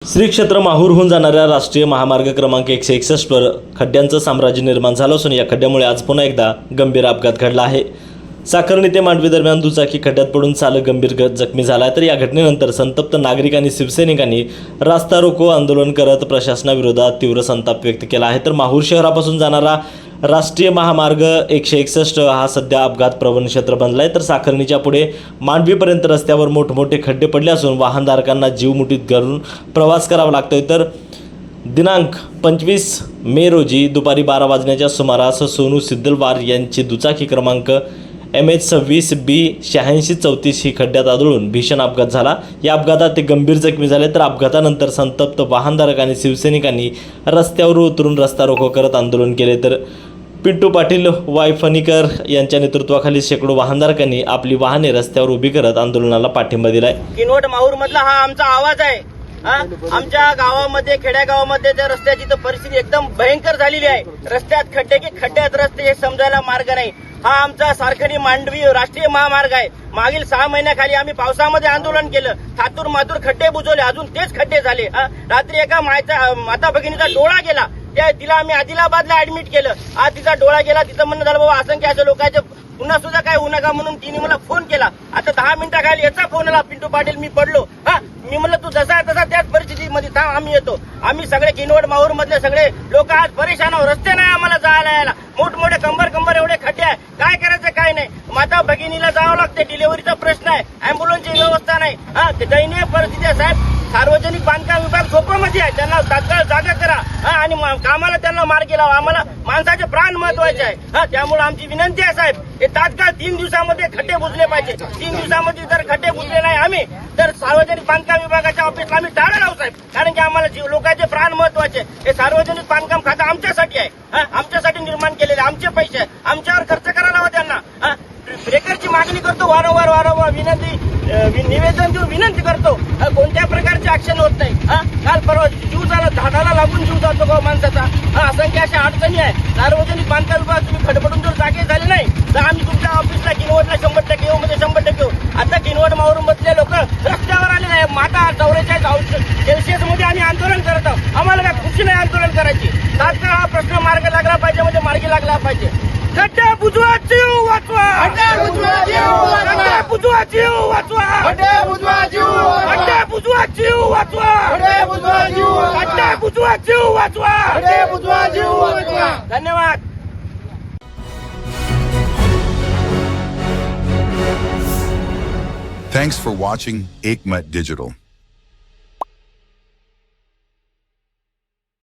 श्री क्षेत्र माहूरहून जाणाऱ्या राष्ट्रीय महामार्ग क्रमांक 161 वर खड्ड्यांचं साम्राज्य निर्माण झालं असून या खड्ड्यामुळे आज पुन्हा एकदा गंभीर अपघात घडला आहे। साखरणी ते मांडवी दरम्यान दुचाकी खड्ड्यात पडून चालक गंभीर जखमी झाला। तर या घटनेनंतर संतप्त नागरिक आणि शिवसैनिकांनी रास्ता रोको आंदोलन करत प्रशासनाविरोधात तीव्र संताप व्यक्त केला आहे। तर माहूर शहरापासून जाणारा राष्ट्रीय महामार्ग 161 हा सध्या अपघात प्रवण क्षेत्र बनला आहे। तर साखरणीच्या पुढे मांडवीपर्यंत रस्त्यावर मोठमोठे खड्डे पडले असून वाहनधारकांना जीव मुठीत धरून प्रवास करावा लागतोय। तर दिनांक 25 मे रोजी दुपारी 12 वाजण्याच्या सुमारास सोनू सिद्धलवार यांची दुचाकी क्रमांक MH26B 8634 ही खड्ड्यात आदळून भीषण अपघात झाला। या अपघातात ते गंभीर जखमी झाले। तर अपघातानंतर संतप्त वाहनधारक आणि शिवसैनिकांनी रस्त्यावर उतरून रस्ता रोको करत आंदोलन केले। तर पिंटू पाटील वायफणीकर यांच्या नेतृत्वाखाली शेकडो वाहनधारकांनी आपली वाहने रस्त्यावर उभी करत आंदोलनाला पाठिंबा दिलाय। किनवट माहूर मधला हा आमचा आवाज आहे। आमच्या गावामध्ये खेड्यागावामध्ये त्या रस्त्याची तर परिस्थिती एकदम भयंकर झालेली आहे। रस्त्यात खड्डे की खड्ड्यात रस्ते हे समजायला मार्ग नाही। हा आमचा साखरणी मांडवी राष्ट्रीय महामार्ग आहे। मागील 6 महिन्याखाली आम्ही पावसामध्ये आंदोलन केलं, थातूर मातूर खड्डे बुजवले, अजून तेच खड्डे झाले। रात्री एका माता भगिनीचा डोळा गेला, तिला आम्ही आदिलाबादला ऍडमिट केलं। आज तिचा डोळा गेला, तिचं म्हणणं झालं बाबा असंख्य अशा लोकांचे पुन्हा सुद्धा काय होऊ नका म्हणून तिने मला फोन केला। आता 10 मिनिटाखाली याचा फोन आला, पिंटू पाटील मी पडलो। मी म्हणलं तू जसा तसा त्याच परिस्थितीमध्ये थांब, आम्ही येतो। आम्ही सगळे किनवट माहूर मधले सगळे लोक आज परेशान आहोत। रस्ते नाही आम्हाला जायला यायला, मोठमोठे कंबर एवढे खड्डे आहे, काय करायचं काय नाही। माता भगिनीला जावं लागते, डिलिव्हरीचा प्रश्न आहे, अँब्युलन्सची व्यवस्था नाही। दयनीय परिस्थिती आहे साहेब। सार्वजनिक बांधकाम विभाग सोपमध्ये आहे, त्यांना तात्काळ जागा करा आणि कामाला त्यांना मार्गी लावा। आम्हाला माणसाचे प्राण महत्वाचे आहे। त्यामुळे आमची विनंती आहे साहेब, हे तात्काळ 3 दिवसामध्ये खड्डे बुजले पाहिजे। 3 दिवसामध्ये जर खड्डे बुजले नाही आम्ही तर सार्वजनिक बांधकाम विभागाच्या ऑफिसला आम्ही टाळा लावू साहेब, कारण की आम्हाला लोकांचे प्राण महत्वाचे। हे सार्वजनिक बांधकाम खातं आमच्यासाठी आहे, आमच्यासाठी निर्माण केलेले, आमचे पैसे आहे, आमच्यावर खर्च करायला हवा त्यांना। ब्रेकरची मागणी करतो, वारंवार निवेदन देऊन विनंती करतो, कोणत्या प्रकारचे ऍक्शन होत नाही। काल परवा जीव झाला, झाडाला लागून जीव जातो का माणसाचा। असंख्य अशा अडचणी आहे। सार्वजनिक बांधकाम विभाग तुम्ही खडपडून जर जागे झाले नाही तर आम्ही तुमच्या ऑफिसला किनवटला 100% येऊ, म्हणजे 100% येऊ। आता किनवट माहूर मधले लोक रस्त्यावर आले नाही। माता 44 मध्ये आम्ही आंदोलन करत आहोत, आम्हाला काय खुशी नाही आंदोलन करायची। तात्काळ हा प्रश्न मार्ग लागला पाहिजे, म्हणजे मार्गी लागला पाहिजे। खड्डे बुजवा जीव वाचवा, खड्डे बुजवा जीव वाचवा, खड्डे बुजवा जीव वाचवा, खड्डे बुजवा जीव वाचवा, खड्डे बुजवा जीव वाचवा, खड्डे बुजवा जीव वाचवा, खड्डे बुजवा जीव वाचवा, खड्डे बुजवा जीव वाचवा। धन्यवाद। Thanks for watching Ekmat Digital.